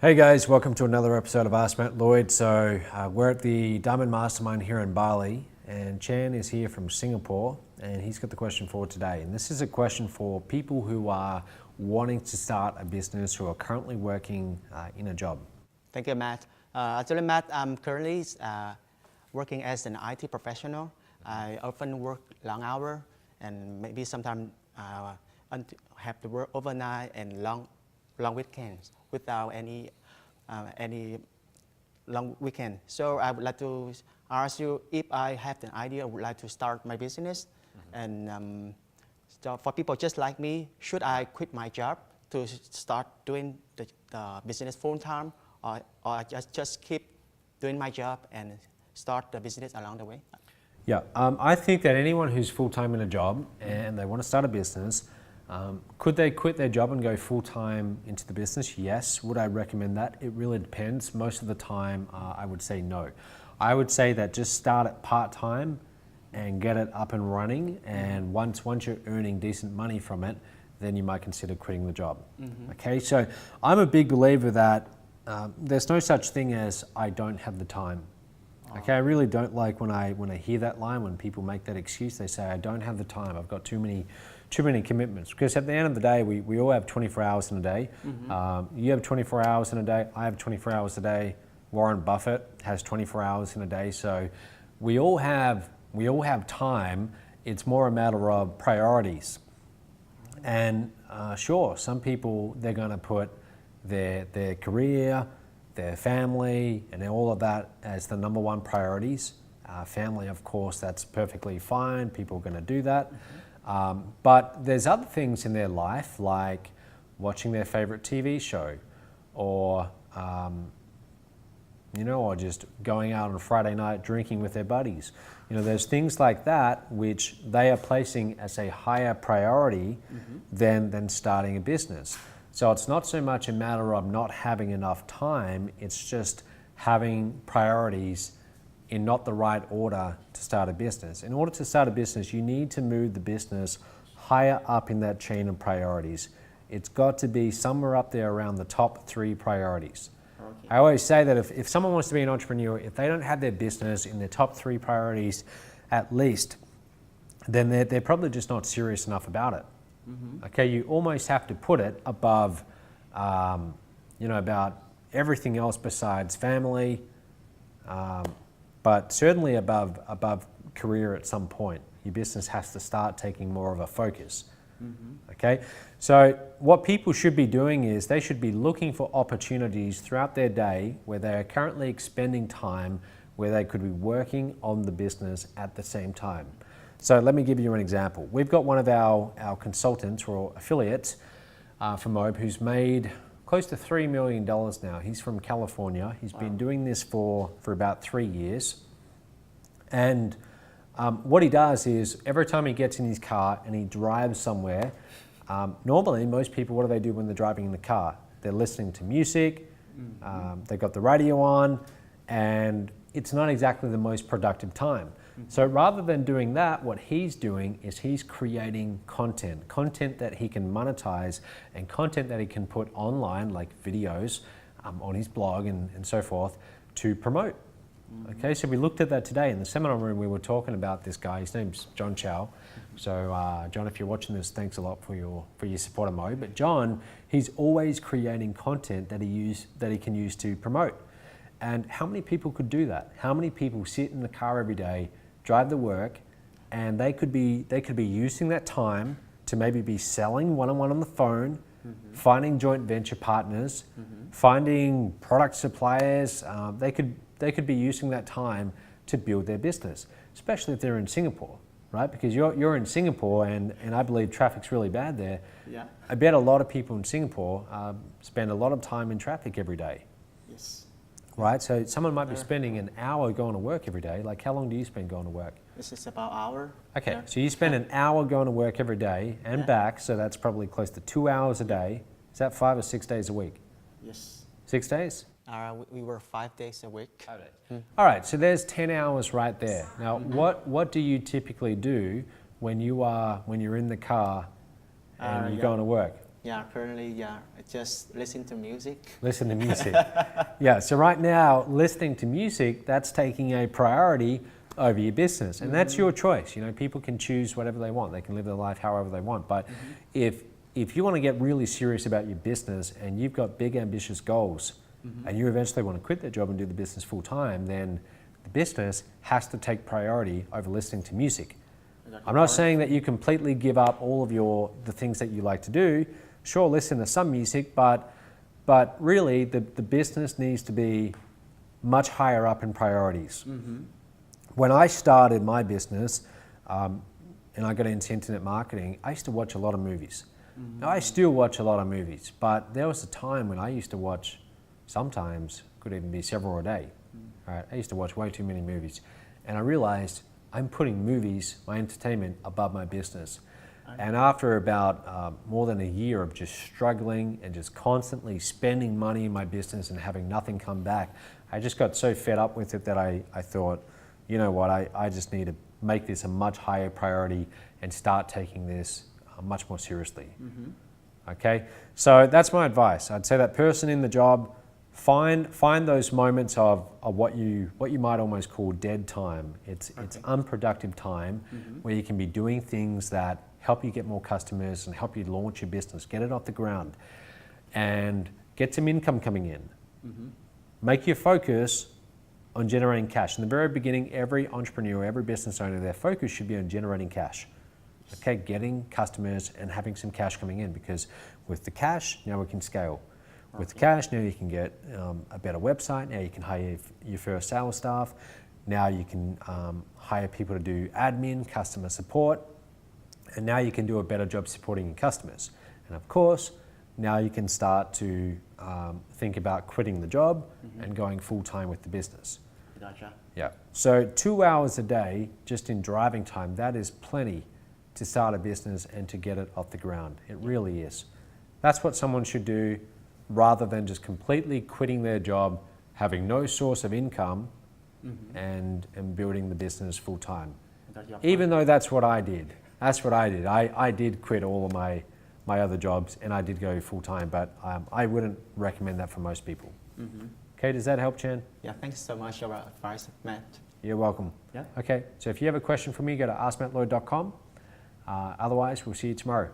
Hey guys, welcome to another episode of Ask Matt Lloyd. So we're at the Diamond Mastermind here in Bali, and Chan is here from Singapore, and he's got the question for today. And this is a question for people who are wanting to start a business, who are currently working in a job. Thank you, Matt. Actually, Matt, I'm currently working as an IT professional. I often work long hours and maybe sometimes have to work overnight and long weekends without any long weekend. So I would like to ask you if I have an idea, I would like to start my business. And so for people just like me, should I quit my job to start doing the business full time, or just keep doing my job and start the business along the way? Yeah, I think that anyone who's full-time in a job and they want to start a business, could they quit their job and go full-time into the business? Yes. Would I recommend that? It really depends. Most of the time, I would say no. I would say that just start at part-time and get it up and running. And once you're earning decent money from it, then you might consider quitting the job. Okay, so I'm a big believer that there's no such thing as I don't have the time. Okay, I really don't like when I hear that line, when people make that excuse. They say, I don't have the time, I've got too many commitments. Because at the end of the day, we all have 24 hours in a day. You have 24 hours in a day, I have 24 hours a day. Warren Buffett has 24 hours in a day. So we all have time. It's more a matter of priorities. And sure, some people, they're gonna put their career, their family, and all of that as the number one priorities. Family, of course, that's perfectly fine. People are going to do that. But there's other things in their life, like watching their favorite TV show, or or just going out on a Friday night drinking with their buddies. There's things like that which they are placing as a higher priority than starting a business. So it's not so much a matter of not having enough time, it's just having priorities in not the right order to start a business. In order to start a business, you need to move the business higher up in that chain of priorities. It's got to be somewhere up there around the top 3 priorities. Okay. I always say that if someone wants to be an entrepreneur, if they don't have their business in their top 3 priorities at least, then they're probably just not serious enough about it. Okay, you almost have to put it above, about everything else besides family, but certainly above career at some point. Your business has to start taking more of a focus. Okay, so what people should be doing is they should be looking for opportunities throughout their day where they are currently expending time where they could be working on the business at the same time. So let me give you an example. We've got one of our consultants or affiliates from Mobe who's made close to $3 million now. He's from California. He's been doing this for about 3 years. And what he does is every time he gets in his car and he drives somewhere, normally most people, what do they do when they're driving in the car? They're listening to music, they've got the radio on, and it's not exactly the most productive time. So rather than doing that, what he's doing is he's creating content that he can monetize and content that he can put online, like videos on his blog and so forth, to promote. Okay, so we looked at that today in the seminar room. We were talking about this guy. His name's John Chow. So John, if you're watching this, thanks a lot for your support of Mo. But John, he's always creating content that he can use to promote. And how many people could do that? How many people sit in the car every day, drive to work, and they could be using that time to maybe be selling one-on-one on the phone, finding joint venture partners, finding product suppliers. They could be using that time to build their business, especially if they're in Singapore, right? Because you're in Singapore, and I believe traffic's really bad there. Yeah. I bet a lot of people in Singapore spend a lot of time in traffic every day. Yes. Right, so someone might be spending an hour going to work every day. Like, how long do you spend going to work? This is about an hour. Okay, so you spend an hour going to work every day and back, so that's probably close to 2 hours a day. Is that 5 or 6 days a week? Yes. 6 days? We work 5 days a week. 5 days. All right, so there's 10 hours right there. Now, what do you typically do when you're in the car and you're going to work? Yeah, currently, yeah, I just listen to music. Listen to music. Yeah, so right now, listening to music, that's taking a priority over your business. And that's your choice. You know, people can choose whatever they want. They can live their life however they want. But if you want to get really serious about your business and you've got big ambitious goals and you eventually want to quit that job and do the business full time, then the business has to take priority over listening to music. I'm not saying that you completely give up all of the things that you like to do. Sure, listen to some music, but really the business needs to be much higher up in priorities. When I started my business and I got into internet marketing, I used to watch a lot of movies. Now I still watch a lot of movies, but there was a time when I used to watch, sometimes could even be several a day. Right? I used to watch way too many movies, and I realized I'm putting movies, my entertainment, above my business. And after about more than a year of just struggling and just constantly spending money in my business and having nothing come back, I just got so fed up with it that I thought, you know what, I just need to make this a much higher priority and start taking this much more seriously. Okay, so that's my advice. I'd say that person in the job, find those moments of what you might almost call dead time. It's unproductive time where you can be doing things that help you get more customers and help you launch your business, get it off the ground, and get some income coming in. Make your focus on generating cash. In the very beginning, every entrepreneur, every business owner, their focus should be on generating cash. Okay, getting customers and having some cash coming in, because with the cash, now we can scale. With the cash, now you can get a better website, now you can hire your first sales staff, now you can hire people to do admin, customer support, and now you can do a better job supporting your customers. And of course, now you can start to think about quitting the job and going full-time with the business. Gotcha. Yeah, so 2 hours a day just in driving time, that is plenty to start a business and to get it off the ground. It really is. That's what someone should do, rather than just completely quitting their job, having no source of income, and building the business full time. Even though that's what I did. That's what I did. I did quit all of my other jobs and I did go full time, but I wouldn't recommend that for most people. Okay, does that help, Chan? Yeah, thanks so much for your advice, Matt. You're welcome. Yeah. Okay, so if you have a question for me, go to askmattllloyd.com. Otherwise, we'll see you tomorrow.